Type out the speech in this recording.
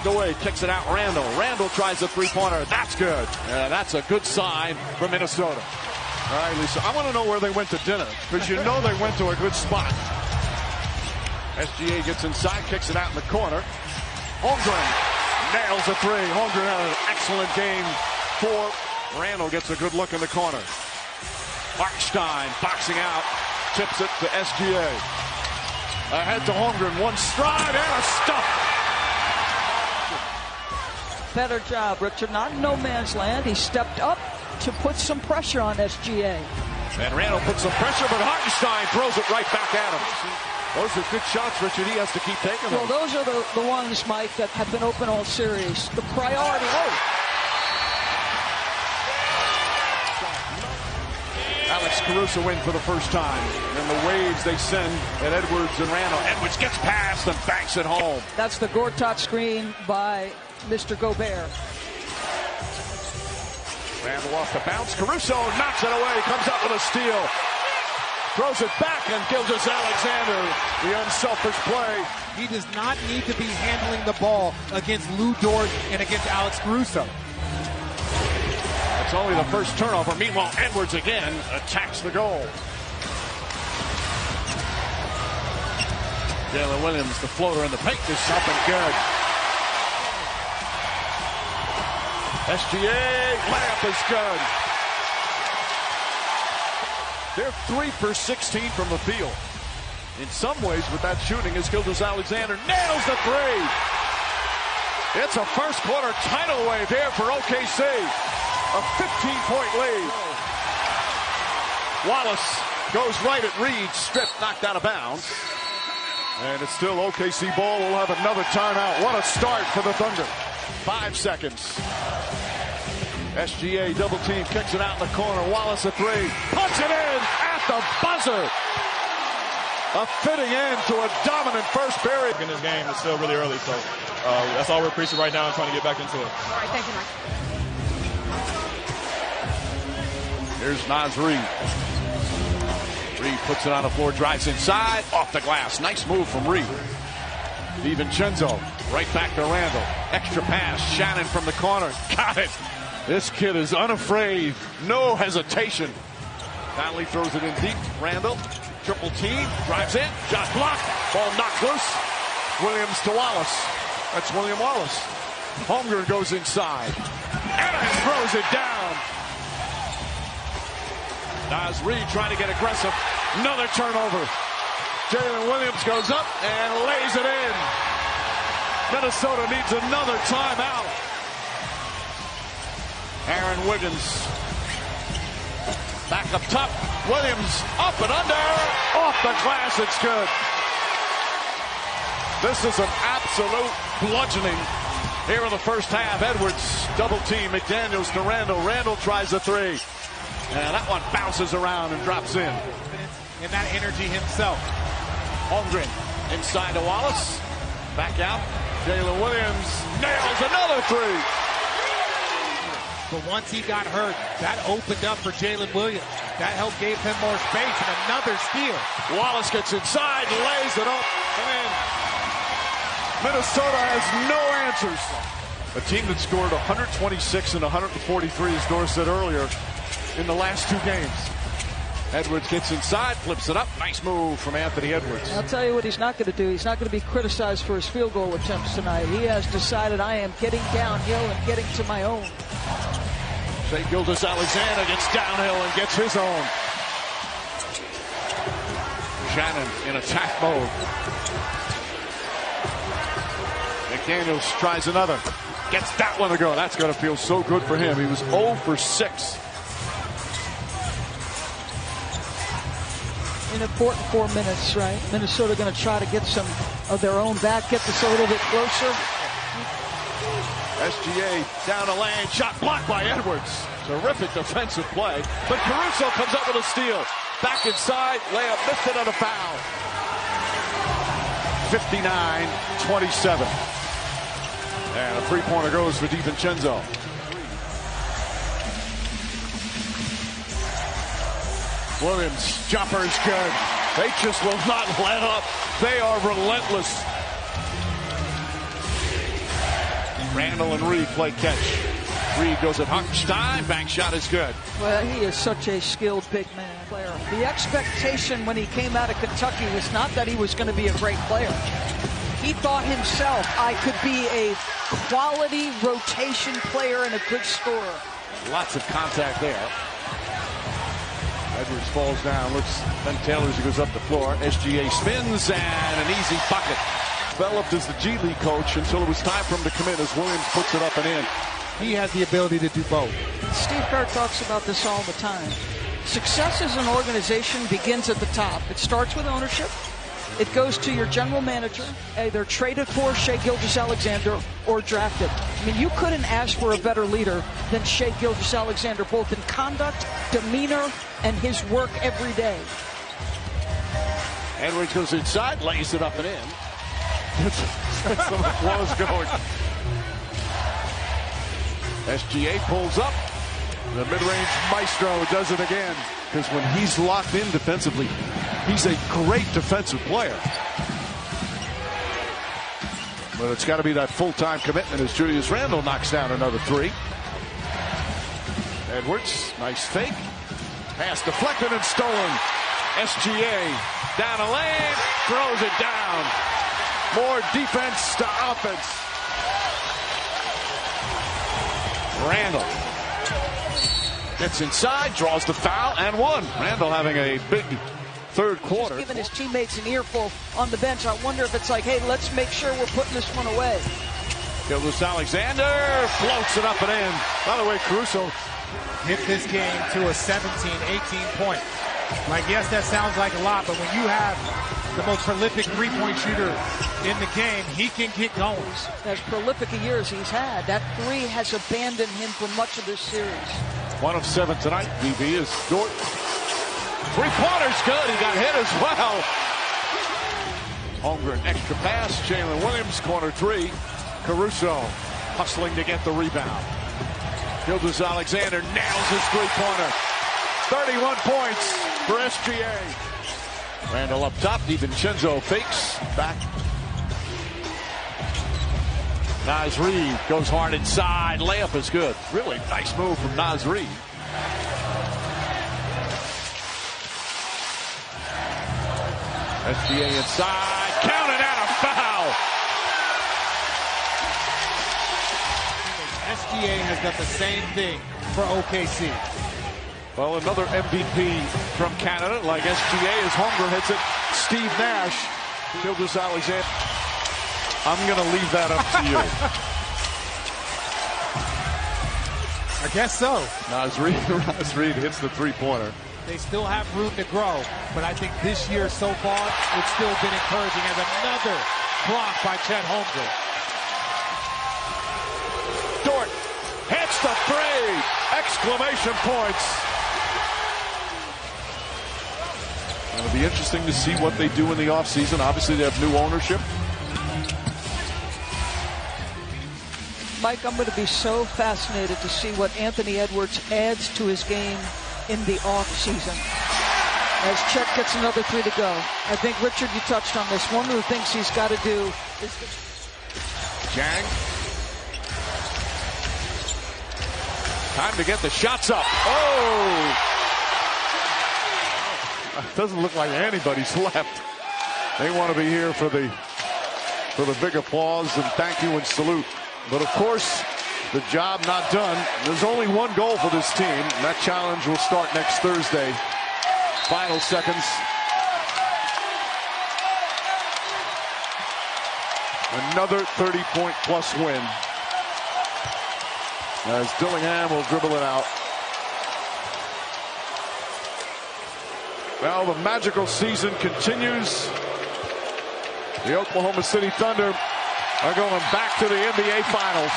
Away, kicks it out. Randall tries a three-pointer. That's good. That's a good sign for Minnesota. All right, Lisa, I want to know where they went to dinner, because you know they went to a good spot. SGA gets inside, kicks it out in the corner. Holmgren nails a three. Holmgren had an excellent game. Randall gets a good look in the corner. Hartenstein boxing out, tips it to SGA. Ahead to Holmgren, one stride and a stuff. Better job, Richard. Not in no man's land. He stepped up to put some pressure on SGA. And Randall puts some pressure, but Hartenstein throws it right back at him. Those are good shots, Richard. He has to keep taking them. Well, those are the ones, Mike, that have been open all series. The priority. Alex Caruso in for the first time. And the waves they send at Edwards and Randall. Edwards gets past and banks it home. That's the Gortat screen by Mr. Gobert. Randall off the bounce. Caruso knocks it away. Comes up with a steal. Throws it back, and Gilgeous-Alexander, the unselfish play. He does not need to be handling the ball against Lou Dort and against Alex Caruso. That's only the first turnover. Meanwhile, Edwards again attacks the goal. Jalen Williams, the floater in the paint, is up and good. SGA layup is good. They're 3 for 16 from the field. In some ways, with that shooting, as Gilgeous-Alexander nails the three. It's a first quarter tidal wave here for OKC. A 15-point lead. Wallace goes right at Reed, stripped, knocked out of bounds. And it's still OKC ball. We'll have another timeout. What a start for the Thunder. 5 seconds. SGA double team, kicks it out in the corner. Wallace a three, puts it in at the buzzer. A fitting end to a dominant first period. In this game, it's still really early, so that's all we're preaching right now and trying to get back into it. All right, thank you, Mike. Here's Naz Reid. Reid puts it on the floor, drives inside, off the glass. Nice move from Reid. DiVincenzo right back to Randall. Extra pass, Shannon from the corner. Got it. This kid is unafraid, no hesitation. Conley throws it in deep. Randall, triple team, drives in, shot blocked, ball knocked loose. Williams to Wallace. That's William Wallace. Holmgren goes inside and throws it down. Naz Reid trying to get aggressive. Another turnover. Jalen Williams goes up and lays it in. Minnesota needs another timeout. Aaron Wiggins back up top. Williams up and under. Off the glass. It's good. This is an absolute bludgeoning here in the first half. Edwards double team. McDaniels to Randall. Randall tries the three. And that one bounces around and drops in. And that energy himself. Holmgren inside to Wallace. Back out. Jalen Williams nails another three. But once he got hurt, that opened up for Jalen Williams. That helped gave him more space and another steal. Wallace gets inside, lays it up, and Minnesota has no answers. A team that scored 126 and 143, as Doris said earlier, in the last two games. Edwards gets inside, flips it up. Nice move from Anthony Edwards. I'll tell you what he's not going to do. He's not going to be criticized for his field goal attempts tonight. He has decided, I am getting downhill and getting to my own. Shai Gilgeous-Alexander gets downhill and gets his own. Shannon in attack mode. McDaniels tries another. Gets that one to go. That's going to feel so good for him. He was 0 for 6. In important 4 minutes, right? Minnesota going to try to get some of their own back, get this a little bit closer. SGA down the lane, shot blocked by Edwards. Terrific defensive play. But Caruso comes up with a steal. Back inside, layup missed it on a foul. 59-27. And a three-pointer goes for DiVincenzo. Williams, jumper is good. They just will not let up. They are relentless. Randall and Reed play catch. Reed goes at Hartenstein. Bank shot is good. Well, he is such a skilled big man player. The expectation when he came out of Kentucky was not that he was going to be a great player. He thought himself, I could be a quality rotation player and a good scorer. Lots of contact there. Edwards falls down, looks, then Taylor goes up the floor. SGA spins and an easy bucket. Developed as the G League coach until it was time for him to come in as Williams puts it up and in. He has the ability to do both. Steve Kerr talks about this all the time. Success as an organization begins at the top. It starts with ownership. It goes to your general manager, either traded for Shai Gilgeous-Alexander or drafted. I mean, you couldn't ask for a better leader than Shai Gilgeous-Alexander, both in conduct, demeanor, and his work every day. Edwards goes inside, lays it up and in. Some applause going. SGA pulls up. The mid-range maestro does it again. Because when he's locked in defensively, he's a great defensive player. But it's got to be that full-time commitment as Julius Randle knocks down another three. Edwards, nice fake. Pass deflected and stolen. SGA down a lane, throws it down. More defense to offense. Randall gets inside, draws the foul, and one. Randall having a big third quarter. He's giving his teammates an earful on the bench. I wonder if it's like, hey, let's make sure we're putting this one away. Gilgeous-Alexander floats it up and in. By the way, Caruso Hit this game to a 17, 18 point. Like, yes, that sounds like a lot, but when you have the most prolific three-point shooter in the game, he can get going. As prolific a year as he's had, that three has abandoned him for much of this series. 1 of 7 tonight. DB is Dort. Three-pointer's good. He got hit as well. Holmgren, extra pass. Jalen Williams, corner three. Caruso hustling to get the rebound. Gilgeous-Alexander nails his three-pointer. 31 points for SGA. Randall up top. DiVincenzo fakes. Back. Naz Reid goes hard inside. Layup is good. Really nice move from Naz Reid. SGA inside. Counted out, a foul. SGA has done the same thing for OKC. Well, another MVP from Canada, like SGA, as Holmgren hits it. Steve Nash, Gilgeous-Alexander. I'm going to leave that up to you. I guess so. Naz Reid hits the three-pointer. They still have room to grow, but I think this year so far, it's still been encouraging as another block by Chet Holmgren. Dort hits the three! Exclamation points! It'll be interesting to see what they do in the offseason. Obviously, they have new ownership. Mike, I'm going to be so fascinated to see what Anthony Edwards adds to his game in the offseason as Chet gets another three to go. I think, Richard, you touched on this. One of the things he's got to do is... Jang. Time to get the shots up. Oh! It doesn't look like anybody's left. They want to be here for the big applause and thank you and salute. But of course, the job not done. There's only one goal for this team, and that challenge will start next Thursday. Final seconds. Another 30-point plus win. As Dillingham will dribble it out. Well, the magical season continues. The Oklahoma City Thunder are going back to the NBA Finals.